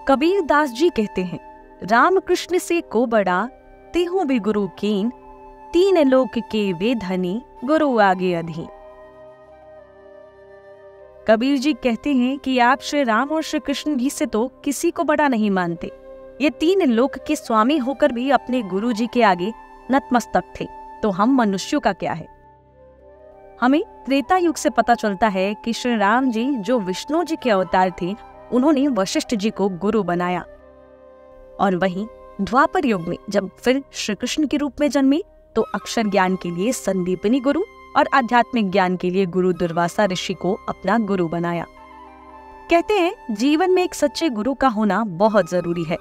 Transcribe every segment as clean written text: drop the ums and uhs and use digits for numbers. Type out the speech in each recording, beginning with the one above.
कबीर दास जी कहते हैं, राम कृष्ण से को बड़ा तेहु भी गुरु कीन, तीन लोक के वे धनी गुरु आगे अधीन। कबीर जी कहते हैं कि आप श्री राम और श्री कृष्ण जी से तो किसी को बड़ा नहीं मानते। ये तीन लोक के स्वामी होकर भी अपने गुरु जी के आगे नतमस्तक थे, तो हम मनुष्यों का क्या है। हमें त्रेता युग से पता चलता है कि श्री राम जी जो विष्णु जी के अवतार थे, उन्होंने वशिष्ठ जी को गुरु बनाया। और वहीं द्वापर युग में जब फिर श्री कृष्ण के रूप में जन्मे, तो अक्षर ज्ञान के लिए संदीपनी गुरु और आध्यात्मिक ज्ञान के लिए गुरु दुर्वासा ऋषि को अपना गुरु बनाया। कहते हैं जीवन में एक सच्चे गुरु का होना बहुत जरूरी है,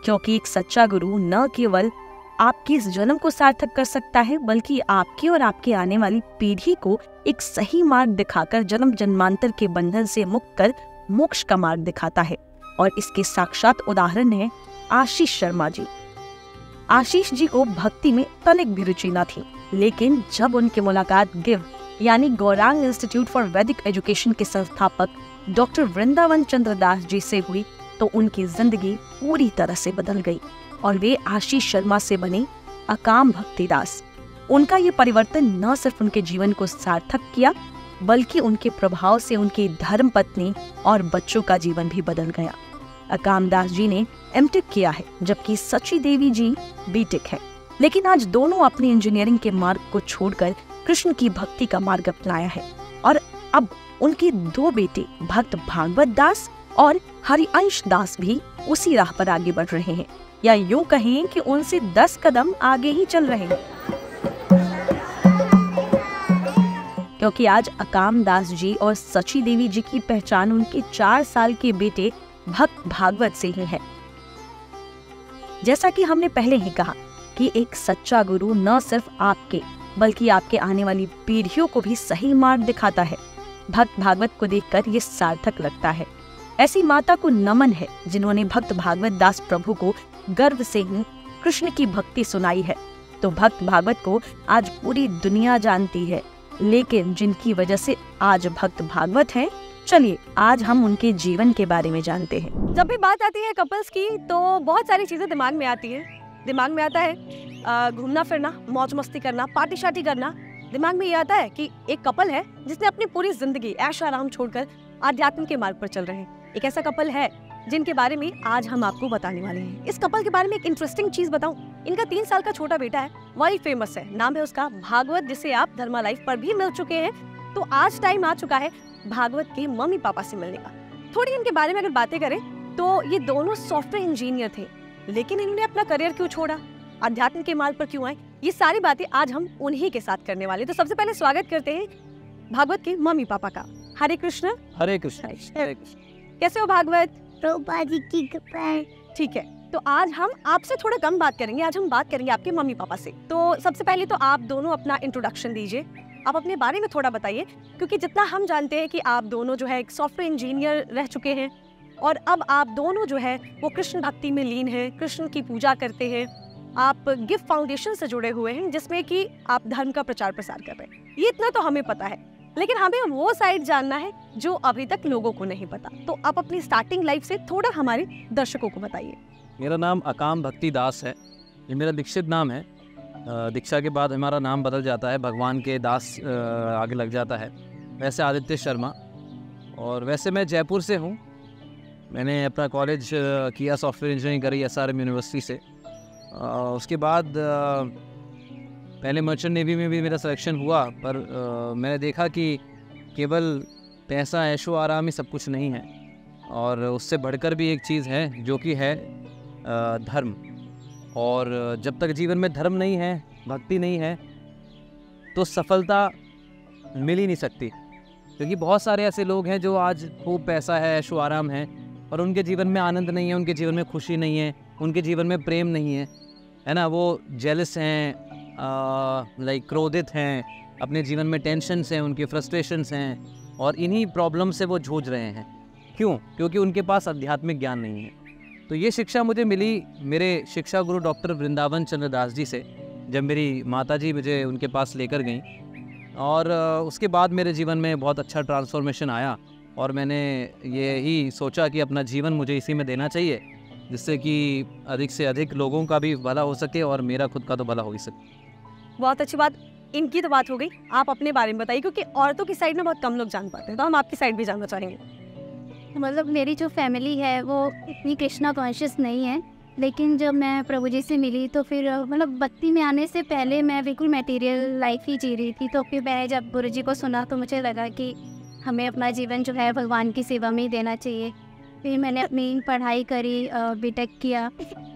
क्योंकि एक सच्चा गुरु न केवल आपके इस जन्म को सार्थक कर सकता है, बल्कि आपकी और आपके आने वाली पीढ़ी को एक सही मार्ग दिखाकर जन्म जन्मांतर के बंधन से मुक्त कर मोक्ष का मार्ग दिखाता है। और इसके साक्षात उदाहरण है आशीष शर्मा जी। आशीष जी को भक्ति में तनिक भी रुचि न थी, लेकिन जब उनकी मुलाकात गिव यानी गौरांग इंस्टीट्यूट फॉर वैदिक एजुकेशन के संस्थापक डॉक्टर वृंदावन चंद्र दास जी से हुई, तो उनकी जिंदगी पूरी तरह से बदल गई और वे आशीष शर्मा से बने अकाम भक्ति दास। उनका ये परिवर्तन न सिर्फ उनके जीवन को सार्थक किया, बल्कि उनके प्रभाव से उनकी धर्म पत्नी और बच्चों का जीवन भी बदल गया। अकाम दास जी ने एमटेक किया है, जबकि सची देवी जी बीटेक है, लेकिन आज दोनों अपनी इंजीनियरिंग के मार्ग को छोड़कर कृष्ण की भक्ति का मार्ग अपनाया है। और अब उनके दो बेटे भक्त भागवत दास और हरिअंश दास भी उसी राह पर आगे बढ़ रहे हैं, या यूं कहें कि उनसे 10 कदम आगे ही चल रहे हैं। क्योंकि आज अकाम दास जी और सची देवी जी की पहचान उनके 4 साल के बेटे भक्त भागवत से ही है। जैसा कि हमने पहले ही कहा कि एक सच्चा गुरु न सिर्फ आपके बल्कि आपके आने वाली पीढ़ियों को भी सही मार्ग दिखाता है। भक्त भागवत को देखकर ये सार्थक लगता है। ऐसी माता को नमन है जिन्होंने भक्त भागवत दास प्रभु को गर्व से ही कृष्ण की भक्ति सुनाई है। तो भक्त भागवत को आज पूरी दुनिया जानती है, लेकिन जिनकी वजह से आज भक्त भागवत हैं, चलिए आज हम उनके जीवन के बारे में जानते हैं। जब भी बात आती है कपल्स की, तो बहुत सारी चीजें दिमाग में आती है। दिमाग में आता है घूमना फिरना, मौज मस्ती करना, पार्टी शार्टी करना। दिमाग में ये आता है कि एक कपल है जिसने अपनी पूरी जिंदगी ऐश आराम छोड़कर आध्यात्म के मार्ग पर चल रहे हैं। एक ऐसा कपल है जिनके बारे में आज हम आपको बताने वाले हैं। इस कपल के बारे में एक इंटरेस्टिंग चीज बताऊं, इनका 3 साल का छोटा बेटा है, वर्ल्ड फेमस है, नाम है उसका भागवत, जिसे आप धर्मा लाइफ पर भी मिल चुके हैं। तो आज टाइम आ चुका है भागवत के मम्मी पापा से मिलने का। थोड़ी इनके बारे में अगर बातें करें तो ये दोनों सॉफ्टवेयर इंजीनियर थे, लेकिन इन्होंने अपना करियर क्यों छोड़ा, अध्यात्म के मार्ग पर क्यों आए, ये सारी बातें आज हम उन्हीं के साथ करने वाले। तो सबसे पहले स्वागत करते हैं भागवत के मम्मी पापा का। हरे कृष्ण। हरे कृष्ण। कैसे हो भागवत? ठीक ठीक है, तो आज हम आपसे थोड़ा कम बात करेंगे, आज हम बात करेंगे आपके मम्मी पापा से। तो सबसे पहले तो आप दोनों अपना इंट्रोडक्शन दीजिए, आप अपने बारे में थोड़ा बताइए, क्योंकि जितना हम जानते हैं कि आप दोनों जो है एक सॉफ्टवेयर इंजीनियर रह चुके हैं और अब आप दोनों जो है वो कृष्ण भक्ति में लीन हैं, कृष्ण की पूजा करते हैं। आप गिफ्ट फाउंडेशन से जुड़े हुए हैं, जिसमें कि आप धर्म का प्रचार प्रसार कर रहे हैं। ये इतना तो हमें पता है, लेकिन हमें वो साइड जानना है जो अभी तक लोगों को नहीं पता। तो आप अपनी स्टार्टिंग लाइफ से थोड़ा हमारे दर्शकों को बताइए। मेरा नाम अकाम भक्ति दास है, ये मेरा दीक्षित नाम है। दीक्षा के बाद हमारा नाम बदल जाता है, भगवान के दास आगे लग जाता है। वैसे आदित्य शर्मा, और वैसे मैं जयपुर से हूँ। मैंने अपना कॉलेज किया, सॉफ्टवेयर इंजीनियरिंग करी SRM यूनिवर्सिटी से। उसके बाद पहले मर्चेंट नेवी में भी मेरा सिलेक्शन हुआ, पर मैंने देखा कि केवल पैसा ऐशो आराम ही सब कुछ नहीं है, और उससे बढ़कर भी एक चीज़ है जो कि है धर्म। और जब तक जीवन में धर्म नहीं है, भक्ति नहीं है, तो सफलता मिल ही नहीं सकती। क्योंकि बहुत सारे ऐसे लोग हैं जो आज खूब पैसा है, ऐशो आराम है, और उनके जीवन में आनंद नहीं है, उनके जीवन में खुशी नहीं है, उनके जीवन में प्रेम नहीं है ना। वो जेलस हैं, क्रोधित हैं, अपने जीवन में टेंशन्स हैं, उनके फ्रस्ट्रेशंस हैं, और इन्हीं प्रॉब्लम से वो जूझ रहे हैं। क्यों? क्योंकि उनके पास आध्यात्मिक ज्ञान नहीं है। तो ये शिक्षा मुझे मिली मेरे शिक्षा गुरु डॉक्टर वृंदावन चंद्र दास जी से, जब मेरी माताजी मुझे उनके पास लेकर गईं। और उसके बाद मेरे जीवन में बहुत अच्छा ट्रांसफॉर्मेशन आया। और मैंने यही सोचा कि अपना जीवन मुझे इसी में देना चाहिए, जिससे कि अधिक से अधिक लोगों का भी भला हो सके और मेरा खुद का तो भला हो ही सके। बहुत अच्छी बात। इनकी तो बात हो गई, आप अपने बारे में बताइए, क्योंकि औरतों की साइड में बहुत कम लोग जान पाते हैं, तो हम आपकी साइड भी जानना चाहेंगे। मतलब मेरी जो फैमिली है वो इतनी कृष्णा कॉन्शियस नहीं है, लेकिन जब मैं प्रभु जी से मिली तो फिर मतलब भक्ति में आने से पहले मैं बिल्कुल मटेरियल लाइफ ही जी रही थी। तो फिर मैंने जब गुरु जी को सुना तो मुझे लगा कि हमें अपना जीवन जो है भगवान की सेवा में ही देना चाहिए। फिर मैंने अपनी पढ़ाई करी, बीटेक किया,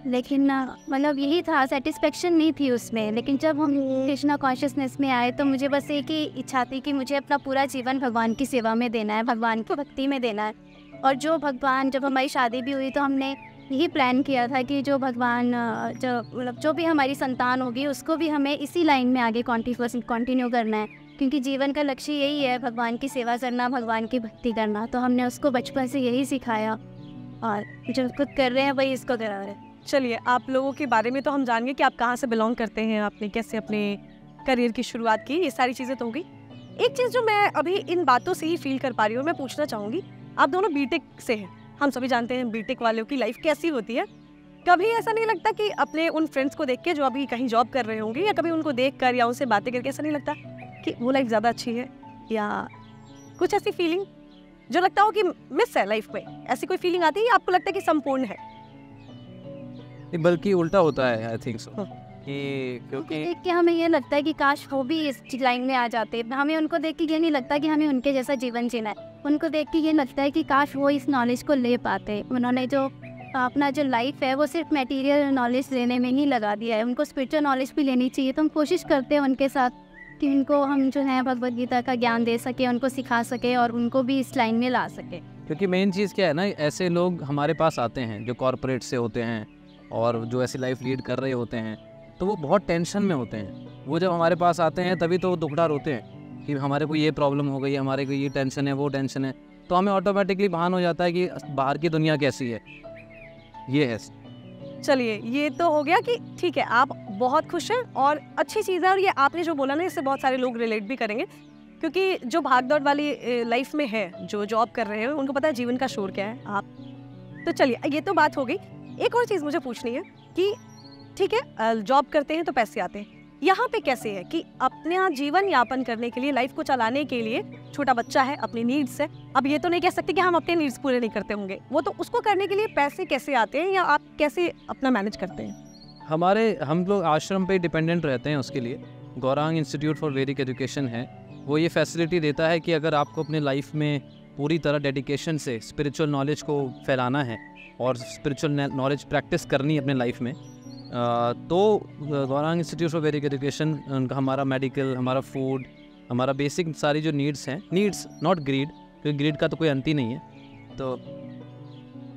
लेकिन मतलब यही था, सेटिस्फेक्शन नहीं थी उसमें। लेकिन जब हम कृष्णा कॉन्शियसनेस में आए तो मुझे बस एक ही इच्छा थी कि मुझे अपना पूरा जीवन भगवान की सेवा में देना है, भगवान की भक्ति में देना है। और जो भगवान, जब हमारी शादी भी हुई तो हमने यही प्लान किया था कि जो भगवान जो मतलब जो भी हमारी संतान होगी उसको भी हमें इसी लाइन में आगे कंटिन्यू करना है, क्योंकि जीवन का लक्ष्य यही है भगवान की सेवा करना, भगवान की भक्ति करना। तो हमने उसको बचपन से यही सिखाया और जो खुद कर रहे हैं वही इसको करा रहे हैं। चलिए, आप लोगों के बारे में तो हम जान गए कि आप कहाँ से बिलोंग करते हैं, आपने कैसे अपने करियर की शुरुआत की, ये सारी चीज़ें तो हो गई। एक चीज़ जो मैं अभी इन बातों से ही फील कर पा रही हूँ, मैं पूछना चाहूँगी, आप दोनों बीटेक से हैं, हम सभी जानते हैं बीटेक वालों की लाइफ कैसी होती है। कभी ऐसा नहीं लगता कि अपने उन फ्रेंड्स को देख के जो अभी कहीं जॉब कर रहे होंगे, या कभी उनको देख कर या उनसे बातें करके ऐसा नहीं लगता कि वो लाइफ ज़्यादा अच्छी है, या कुछ ऐसी फीलिंग जो लगता हो कि मिस है लाइफ में, ऐसी कोई फीलिंग आती है या आपको लगता है कि संपूर्ण है? बल्कि उल्टा होता है, आई थिंक सो, कि क्योंकि देख के हमें ये लगता है कि काश वो भी इस लाइन में आ जाते। हमें उनको देख के ये नहीं लगता कि हमें उनके जैसा जीवन जीना है, उनको देख के ये लगता है कि काश वो इस नॉलेज को ले पाते। उन्होंने जो अपना जो लाइफ है वो सिर्फ मटेरियल नॉलेज लेने में ही लगा दिया है, उनको स्पिरिचुअल नॉलेज भी लेनी चाहिए। तो हम कोशिश करते हैं उनके साथ कि उनको हम जो है भगवद गीता का ज्ञान दे सके, उनको सिखा सके और उनको भी इस लाइन में ला सके। क्योंकि मेन चीज़ क्या है ना, ऐसे लोग हमारे पास आते हैं जो कॉरपोरेट से होते हैं और जो ऐसी लाइफ लीड कर रहे होते हैं, तो वो बहुत टेंशन में होते हैं। वो जब हमारे पास आते हैं तभी तो वो दुखड़ा रोते हैं कि हमारे को ये प्रॉब्लम हो गई, हमारे को ये टेंशन है, वो टेंशन है। तो हमें ऑटोमेटिकली भान हो जाता है कि बाहर की दुनिया कैसी है, ये है। चलिए, ये तो हो गया कि ठीक है, आप बहुत खुश हैं और अच्छी चीज़ है। और ये आपने जो बोला ना, इससे बहुत सारे लोग रिलेट भी करेंगे, क्योंकि जो भागदौड़ वाली लाइफ में है, जो जॉब कर रहे हैं, उनको पता है जीवन का शोर क्या है। आप तो चलिए, ये तो बात हो गई। एक और चीज़ मुझे पूछनी है कि ठीक है, जॉब करते हैं तो पैसे आते हैं, यहाँ पे कैसे है कि अपना जीवन यापन करने के लिए, लाइफ को चलाने के लिए, छोटा बच्चा है, अपनी नीड्स है। अब ये तो नहीं कह सकते कि हम अपने नीड्स पूरे नहीं करते होंगे, वो तो उसको करने के लिए पैसे कैसे आते हैं, या आप कैसे अपना मैनेज करते हैं? हम लोग आश्रम पे डिपेंडेंट रहते हैं। उसके लिए गौरांग इंस्टीट्यूट फॉर वैदिक एजुकेशन है, वो ये फैसिलिटी देता है कि अगर आपको अपने लाइफ में पूरी तरह डेडिकेशन से स्पिरिचुअल नॉलेज को फैलाना है और स्पिरिचुअल नॉलेज प्रैक्टिस करनी है अपने लाइफ में, तो गौरांग इंस्टीट्यूट फॉर वैदिक एजुकेशन उनका हमारा मेडिकल, हमारा फूड, हमारा बेसिक सारी जो नीड्स हैं, नीड्स नॉट ग्रीड, क्योंकि ग्रीड का तो कोई अंत ही नहीं है। तो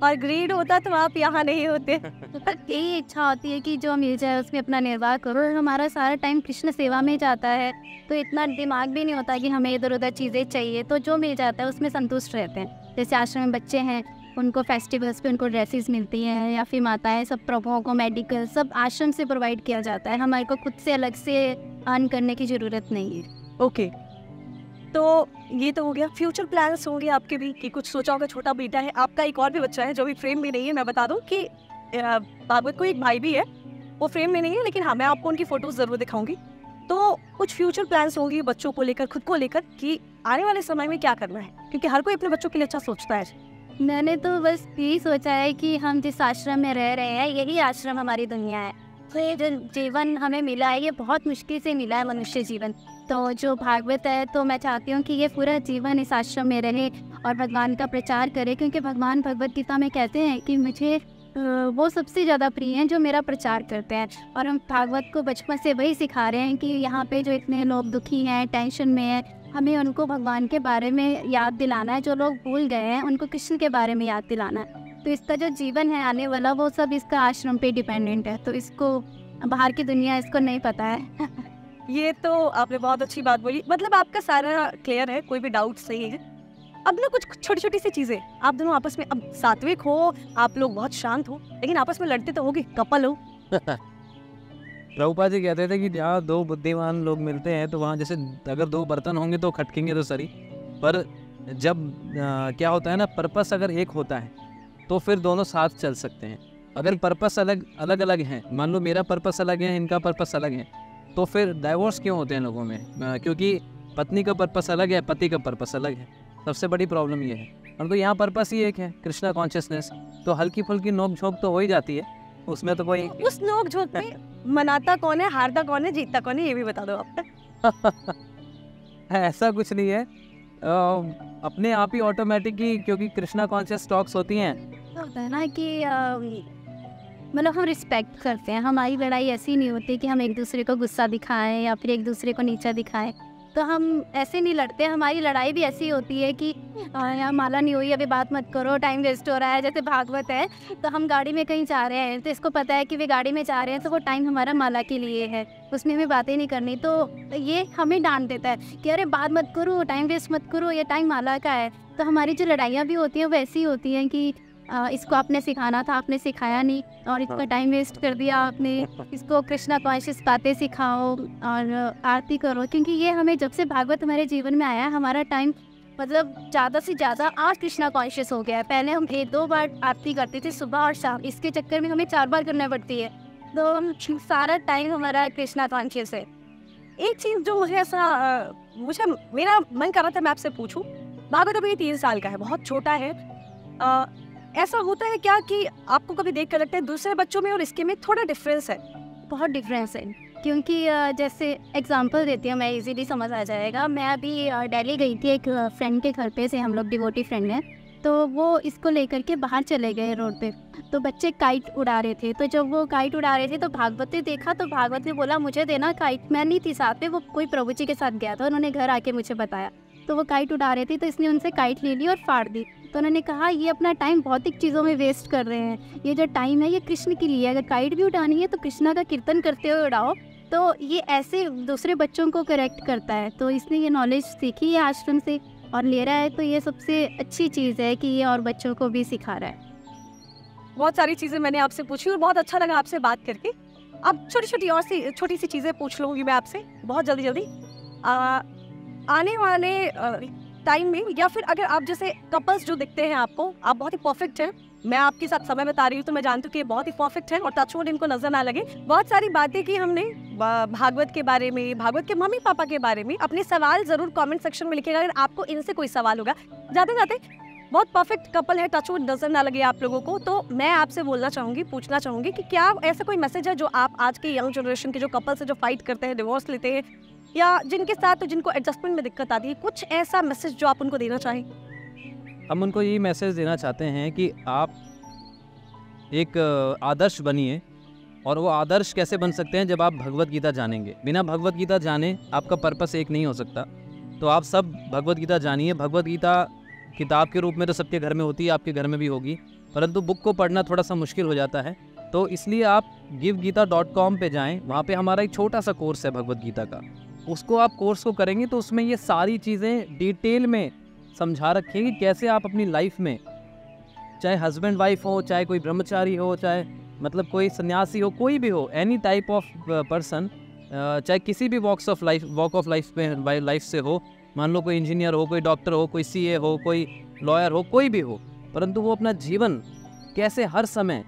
और ग्रीड होता तो आप यहाँ नहीं होते। यही इच्छा होती है कि जो मिल जाए उसमें अपना निर्वाह करो। और हमारा सारा टाइम कृष्ण सेवा में जाता है, तो इतना दिमाग भी नहीं होता कि हमें इधर उधर चीज़ें चाहिए, तो जो मिल जाता है उसमें संतुष्ट रहते हैं। जैसे आश्रम में बच्चे हैं, उनको फेस्टिवल्स पे उनको ड्रेसेस मिलती हैं, या फिर माताएं, सब प्रभुओं को मेडिकल सब आश्रम से प्रोवाइड किया जाता है। हमारे को खुद से अलग से अर्न करने की ज़रूरत नहीं है। ओके, तो ये तो हो गया। फ्यूचर प्लान्स होंगे आपके भी कि कुछ सोचा होगा। छोटा बेटा है आपका, एक और भी बच्चा है जो भी फ्रेम में नहीं है। मैं बता दूं कि भागवत को एक भाई भी है, वो फ्रेम में नहीं है, लेकिन हाँ, मैं आपको उनकी फोटोज जरूर दिखाऊंगी। तो कुछ फ्यूचर प्लान्स होंगे बच्चों को लेकर, खुद को लेकर, कि आने वाले समय में क्या करना है, क्योंकि हर कोई अपने बच्चों के लिए अच्छा सोचता है। मैंने तो बस यही सोचा है कि हम जिस आश्रम में रह रहे हैं यही आश्रम हमारी दुनिया है। तो ये जो जीवन हमें मिला है ये बहुत मुश्किल से मिला है, मनुष्य जीवन। तो जो भागवत है, तो मैं चाहती हूँ कि ये पूरा जीवन इस आश्रम में रहे और भगवान का प्रचार करे, क्योंकि भगवान भगवद गीता में कहते हैं कि मुझे वो सबसे ज़्यादा प्रिय हैं जो मेरा प्रचार करते हैं। और हम भागवत को बचपन से वही सिखा रहे हैं कि यहाँ पे जो इतने लोग दुखी हैं, टेंशन में हैं, हमें उनको भगवान के बारे में याद दिलाना है। जो लोग भूल गए हैं उनको कृष्ण के बारे में याद दिलाना है। तो इसका जो जीवन है आने वाला, वो सब इसका आश्रम पे डिपेंडेंट है। तो इसको बाहर की दुनिया इसको नहीं पता है। ये तो आपने बहुत अच्छी बात बोली, मतलब आपका सारा क्लियर है, कोई भी डाउट सही है। अब ना कुछ छोटी छोटी सी चीजें, आप दोनों आपस में, अब सात्विक हो, आप लोग बहुत शांत हो, लेकिन आपस में लड़ते तो होगे, कपल हो। प्रभुपाद जी कहते थे कि जहाँ दो बुद्धिमान लोग मिलते हैं तो वहाँ जैसे अगर दो बर्तन होंगे तो खटकेंगे तो सरी, पर जब क्या होता है ना, पर्पस अगर एक होता है तो फिर दोनों साथ चल सकते हैं। अगर पर्पस अलग अलग हैं, मान लो मेरा पर्पस अलग है, इनका पर्पस अलग है, तो फिर डाइवोर्स क्यों होते हैं लोगों में? क्योंकि पत्नी का पर्पस अलग है, पति का पर्पस अलग है। सबसे बड़ी प्रॉब्लम ये है। और तो यहाँ पर्पस ही एक है, कृष्णा कॉन्शियसनेस, तो हल्की फुल्की नोक झोंक तो हो ही जाती है उसमें। तो कोई उस नोक झोंक में मनाता कौन है, हारता कौन है, जीतता कौन है, ये भी बता दो आप। ऐसा कुछ नहीं है, अपने आप ही ऑटोमेटिक ही, क्योंकि कृष्णा कॉन्शियस टॉक्स होती हैं। होता है ना कि मतलब हम रिस्पेक्ट करते हैं। हमारी लड़ाई ऐसी नहीं होती कि हम एक दूसरे को गुस्सा दिखाएं या फिर एक दूसरे को नीचा दिखाएं, तो हम ऐसे नहीं लड़ते। हमारी लड़ाई भी ऐसी होती है कि यार माला नहीं हुई, अभी बात मत करो, टाइम वेस्ट हो रहा है। जैसे भागवत है, तो हम गाड़ी में कहीं जा रहे हैं, तो इसको पता है कि वे गाड़ी में जा रहे हैं, तो वो टाइम हमारा माला के लिए है, उसमें हमें बातें नहीं करनी। तो ये हमें डांट देता है कि अरे बात मत करो, टाइम वेस्ट मत करो, ये टाइम माला का है। तो हमारी जो लड़ाइयाँ भी होती हैं वो ऐसी होती हैं कि इसको आपने सिखाना था, आपने सिखाया नहीं, और इसका टाइम वेस्ट कर दिया आपने। इसको कृष्णा कॉन्शियस बातें सिखाओ और आरती करो, क्योंकि ये हमें जब से भागवत हमारे जीवन में आया है, हमारा टाइम मतलब ज़्यादा से ज़्यादा आज कृष्णा कॉन्शियस हो गया है। पहले हम 1-2 बार आरती करते थे, सुबह और शाम, इसके चक्कर में हमें 4 बार करना पड़ती है। तो हम सारा टाइम हमारा कृष्णा कॉन्शियस है। एक चीज़ जो मुझे ऐसा मेरा मन कर रहा था मैं आपसे पूछूं, भागवत अभी 3 साल का है, बहुत छोटा है। ऐसा होता है क्या कि आपको कभी देख कर लगता है दूसरे बच्चों में और इसके में थोड़ा डिफरेंस है? बहुत डिफरेंस है, क्योंकि जैसे एग्जांपल देती हूँ मैं, इजीली समझ आ जाएगा। मैं अभी दिल्ली गई थी एक फ्रेंड के घर पे, से हम लोग डिवोटी फ्रेंड हैं, तो वो इसको लेकर के बाहर चले गए रोड पे, तो बच्चे काइट उड़ा रहे थे। तो जब वो काइट उड़ा रहे थे तो भागवत ने देखा, तो भागवत ने बोला मुझे देना काइट। मैं नहीं थी साथ में, वो कोई प्रभु जी के साथ गया था, उन्होंने घर आके मुझे बताया। तो वो काइट उड़ा रहे थे, तो इसने उनसे काइट ले ली और फाड़ दी। तो उन्होंने कहा ये अपना टाइम भौतिक चीज़ों में वेस्ट कर रहे हैं, ये जो टाइम है ये कृष्ण के लिए, अगर काइट भी उड़ानी है तो कृष्णा का कीर्तन करते हुए उड़ाओ। तो ये ऐसे दूसरे बच्चों को करेक्ट करता है। तो इसने ये नॉलेज सीखी है आश्रम से और ले रहा है, तो ये सबसे अच्छी चीज़ है कि ये और बच्चों को भी सिखा रहा है। बहुत सारी चीज़ें मैंने आपसे पूछी और बहुत अच्छा लगा आपसे बात करके। अब छोटी सी चीज़ें पूछ लूँगी मैं आपसे बहुत जल्दी। आने वाले टाइम में, या फिर अगर आप जैसे कपल्स जो दिखते हैं आपको, आप बहुत ही परफेक्ट हैं, मैं आपके साथ समय बता रही हूँ तो मैं जानती हूँ कि ये बहुत ही परफेक्ट है, और टचवुड इनको नजर ना लगे। बहुत सारी बातें की हमने भागवत के बारे में, भागवत के मम्मी पापा के बारे में। अपने सवाल जरूर कमेंट सेक्शन में लिखिएगा अगर आपको इनसे कोई सवाल होगा। जाते बहुत परफेक्ट कपल है, टचवुड नजर ना लगे आप लोगों को। तो मैं आपसे पूछना चाहूंगी कि क्या ऐसा कोई मैसेज है जो आप आज के यंग जनरेशन के जो कपल्स है, जो फाइट करते हैं, डिवोर्स लेते हैं, या जिनके साथ तो जिनको एडजस्टमेंट में दिक्कत आती है, कुछ ऐसा मैसेज जो आप उनको देना चाहें? हम उनको यही मैसेज देना चाहते हैं कि आप एक आदर्श बनिए। और वो आदर्श कैसे बन सकते हैं? जब आप भगवत गीता जानेंगे। बिना भगवत गीता जाने आपका पर्पस एक नहीं हो सकता। तो आप सब भगवत गीता जानिए। भगवत गीता किताब के रूप में तो सबके घर में होती है, आपके घर में भी होगी, परंतु बुक को पढ़ना थोड़ा सा मुश्किल हो जाता है। तो इसलिए आप givegita.com पे जाएं, वहाँ पे हमारा एक छोटा सा कोर्स है भगवत गीता का। उसको आप कोर्स को करेंगे तो उसमें ये सारी चीज़ें डिटेल में समझा रखी हैं कि कैसे आप अपनी लाइफ में, चाहे हस्बैंड वाइफ हो, चाहे कोई ब्रह्मचारी हो, चाहे मतलब कोई सन्यासी हो, कोई भी हो, एनी टाइप ऑफ पर्सन, चाहे किसी भी वॉक ऑफ लाइफ में लाइफ से हो, मान लो कोई इंजीनियर हो, कोई डॉक्टर हो, कोई CA हो, कोई लॉयर हो, कोई भी हो, परंतु वो अपना जीवन कैसे हर समय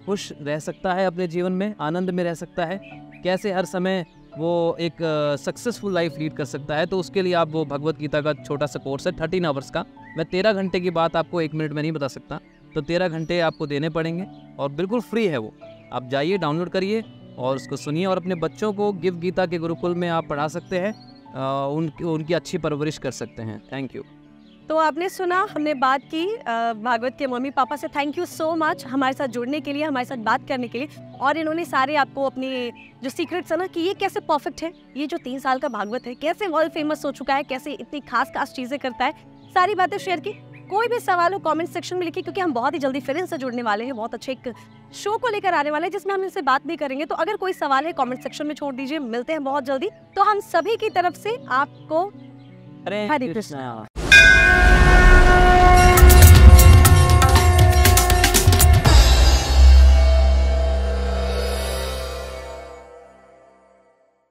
खुश रह सकता है, अपने जीवन में आनंद में रह सकता है, कैसे हर समय वो एक सक्सेसफुल लाइफ लीड कर सकता है। तो उसके लिए आप वो भगवत गीता का छोटा सा कोर्स है 13 आवर्स का। मैं 13 घंटे की बात आपको 1 मिनट में नहीं बता सकता, तो 13 घंटे आपको देने पड़ेंगे और बिल्कुल फ्री है वो। आप जाइए, डाउनलोड करिए और उसको सुनिए और अपने बच्चों को गिव गीता के गुरुकुल में आप पढ़ा सकते हैं, उनकी अच्छी परवरिश कर सकते हैं। Thank you. तो आपने सुना, हमने बात की भागवत के मम्मी पापा से। थैंक यू सो मच हमारे साथ जुड़ने के लिए, हमारे साथ बात करने के लिए। और इन्होंने सारे आपको अपने जो सीक्रेट्स है ना, कि ये कैसे परफेक्ट है, ये जो 3 साल का भागवत है कैसे वर्ल्ड फेमस हो चुका है, कैसे इतनी खास चीज़ें करता है, सारी बातें शेयर की। कोई भी सवाल हो कमेंट सेक्शन में लिखिए, क्योंकि हम बहुत ही जल्दी फिर इनसे जुड़ने वाले हैं, बहुत अच्छे एक शो को लेकर आने वाले हैं जिसमें हम इनसे बात भी करेंगे। तो अगर कोई सवाल है कमेंट सेक्शन में छोड़ दीजिए। मिलते हैं बहुत जल्दी। तो हम सभी की तरफ से आपको हरे हरे कृष्णा।